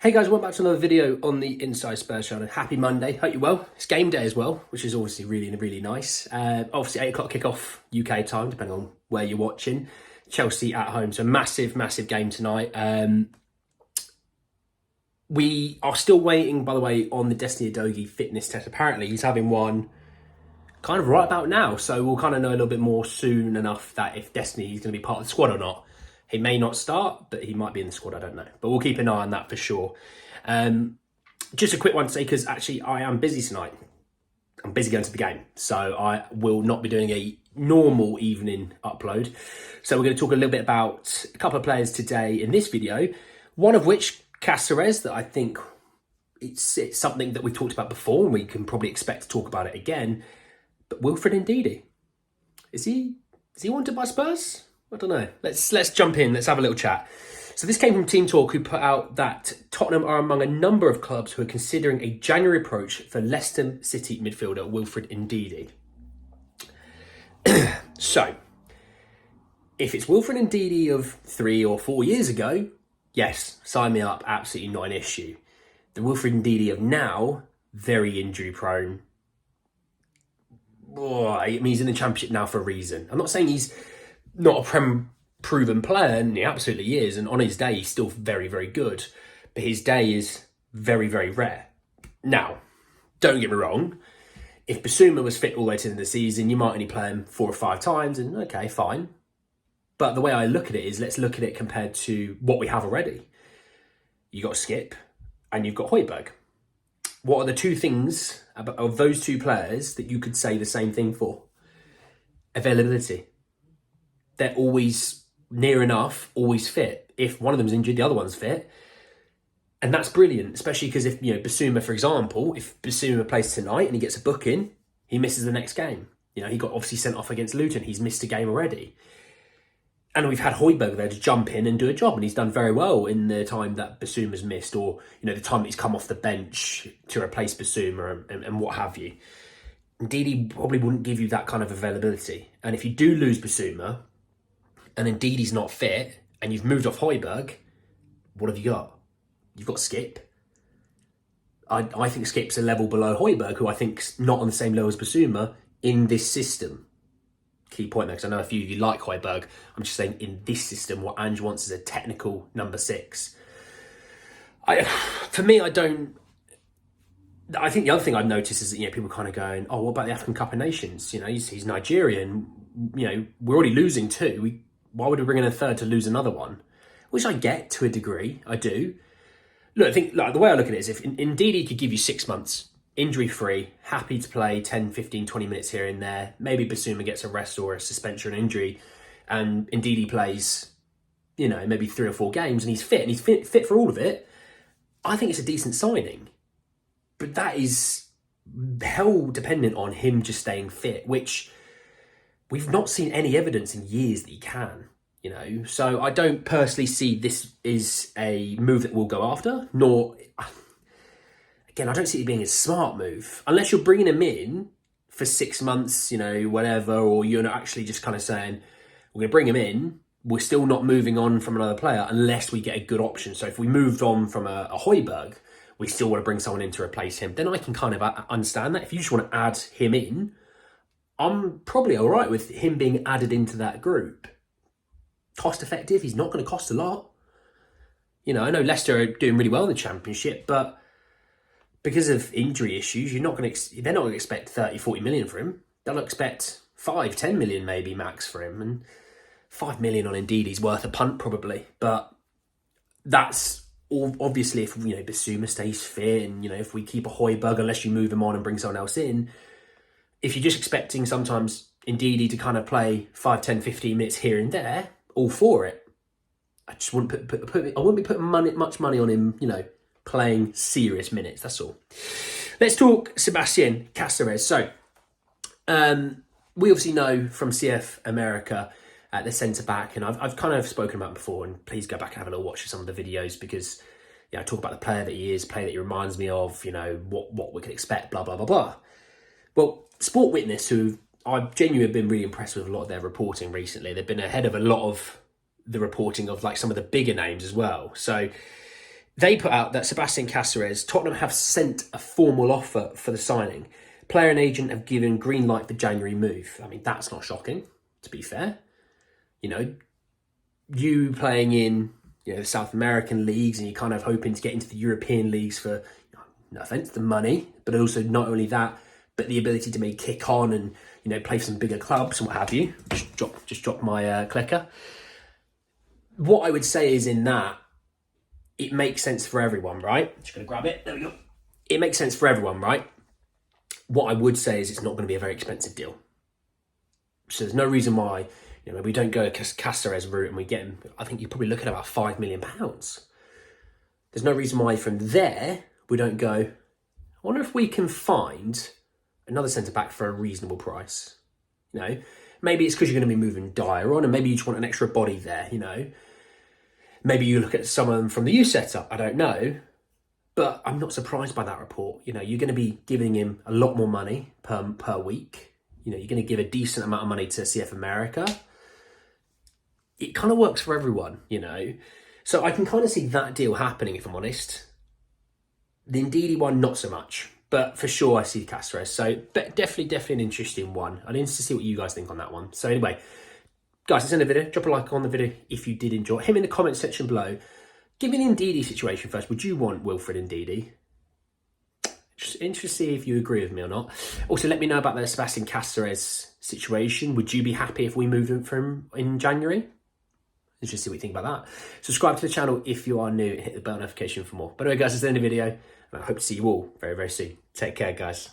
Hey guys, welcome back to another video on the Inside Spurs channel. Happy Monday, hope you're well. It's game day as well, which is obviously really nice. Obviously 8 o'clock kickoff UK time, depending on where you're watching. Chelsea at home, so massive game tonight. We are still waiting, by the way, on the Destiny Udogie fitness test. Apparently he's having one kind of right about now, so we'll kind of know a little bit more soon enough that if Destiny is going to be part of the squad or not. He may not start, but he might be in the squad, I don't know. But we'll keep an eye on that for sure. Just a quick one to say, because actually I am busy tonight. I'm busy going to the game, so I will not be doing a normal evening upload. So we're going to talk a little bit about a couple of players today in this video, one of which, Cáceres, that I think it's something that we've talked about before and we can probably expect to talk about it again. But Wilfred Ndidi, is he wanted by Spurs? I don't know. Let's jump in. Let's have a little chat. So this came from Team Talk, who put out that Tottenham are among a number of clubs who are considering a January approach for Leicester City midfielder Wilfred Ndidi. So, if it's Wilfred Ndidi of 3 or 4 years ago, yes, sign me up. Absolutely not an issue. The Wilfred Ndidi of now, very injury prone. I mean, he's in the Championship now for a reason. I'm not saying he's not a proven player, and he absolutely is, and on his day he's still very good, but his day is very rare. Now, don't get me wrong, if Basuma was fit all the way to the end of the season, you might only play him 4 or 5 times, and okay, fine. But the way I look at it is, let's look at it compared to what we have already. You got Skip and you've got Højbjerg. What are the two things of those two players that you could say the same thing for? Availability. They're always near enough, always fit. If one of them's injured, the other one's fit. And that's brilliant, especially because if, Basuma, for example, if Basuma plays tonight and he gets a booking, he misses the next game. He got obviously sent off against Luton. He's missed a game already. And we've had Højbjerg there to jump in and do a job, and he's done very well in the time that Basuma's missed, or, the time that he's come off the bench to replace Basuma and what have you. Ndidi probably wouldn't give you that kind of availability. And if you do lose Basuma, and Ndidi's not fit, and you've moved off Højbjerg, what have you got? You've got Skip. I think Skip's a level below Højbjerg, who I think's not on the same level as Basuma in this system. Key point there, because I know a few of you like Højbjerg. I'm just saying in this system, what Ange wants is a technical number 6. I think the other thing I've noticed is that, people kind of going, oh, what about the African Cup of Nations? He's Nigerian. We're already losing 2. Why would we bring in a third to lose another one? Which I get to a degree, I do. Look, I think the way I look at it is if Ndidi could give you 6 months, injury-free, happy to play 10, 15, 20 minutes here and there, maybe Basuma gets a rest or a suspension or an injury, and Ndidi plays, maybe 3 or 4 games, and he's fit for all of it, I think it's a decent signing. But that is hell dependent on him just staying fit, which we've not seen any evidence in years that he can, So I don't personally see this is a move that we'll go after, nor, again, I don't see it being a smart move. Unless you're bringing him in for 6 months, whatever, or you're not actually just kind of saying, we're going to bring him in, we're still not moving on from another player unless we get a good option. So if we moved on from a Højbjerg, we still want to bring someone in to replace him, then I can kind of understand that. If you just want to add him in, I'm probably all right with him being added into that group. Cost effective, he's not going to cost a lot. I know Leicester are doing really well in the Championship, but because of injury issues, they're not going to expect 30, 40 million for him. They'll expect 5, 10 million maybe max for him. And 5 million on Ndidi's worth a punt probably. But that's all obviously if, Basuma stays fit and, if we keep a Højbjerg, unless you move him on and bring someone else in. If you're just expecting sometimes Ndidi to kind of play 5, 10, 15 minutes here and there, all for it. I just wouldn't I wouldn't be putting much money on him, playing serious minutes. That's all. Let's talk Sebastian Cáceres. So, we obviously know from CF America the centre back, and I've kind of spoken about him before. And please go back and have a little watch of some of the videos because I talk about the player that he is, player that he reminds me of. What we can expect. Blah blah blah blah. Well, Sport Witness, who I've genuinely been really impressed with a lot of their reporting recently. They've been ahead of a lot of the reporting of like some of the bigger names as well. So They put out that Sebastian Cáceres, Tottenham have sent a formal offer for the signing. Player and agent have given green light for January move. I mean, that's not shocking, to be fair. You know, you playing in the South American leagues and you're kind of hoping to get into the European leagues for, no offence, the money, but also not only that, but the ability to maybe kick on and, play for some bigger clubs and what have you. Just drop my clicker. What I would say is in that, it makes sense for everyone, right? Just going to grab it. There we go. It makes sense for everyone, right? What I would say is it's not going to be a very expensive deal. So there's no reason why, maybe we don't go Cáceres route and we get him. I think you're probably looking at about £5 million. There's no reason why from there we don't go, I wonder if we can find another centre-back for a reasonable price. Maybe it's because you're going to be moving Dyer on and maybe you just want an extra body there, Maybe you look at someone from the youth setup, I don't know. But I'm not surprised by that report. You're going to be giving him a lot more money per week. You're going to give a decent amount of money to CF America. It kind of works for everyone, So I can kind of see that deal happening, if I'm honest. The Ndidi one, not so much. But for sure, I see Cáceres. So definitely an interesting one. I'd interested to see what you guys think on that one. So anyway, guys, that's the end of the video. Drop a like on the video if you did enjoy it. Him in the comment section below. Give me the Ndidi situation first. Would you want Wilfred Ndidi? Just interested to see if you agree with me or not. Also, let me know about the Sebastian Cáceres situation. Would you be happy if we moved him for him in January? Let's just see what you think about that. Subscribe to the channel if you are new and hit the bell notification for more. But anyway, guys, that's the end of the video. And I hope to see you all very, very soon. Take care, guys.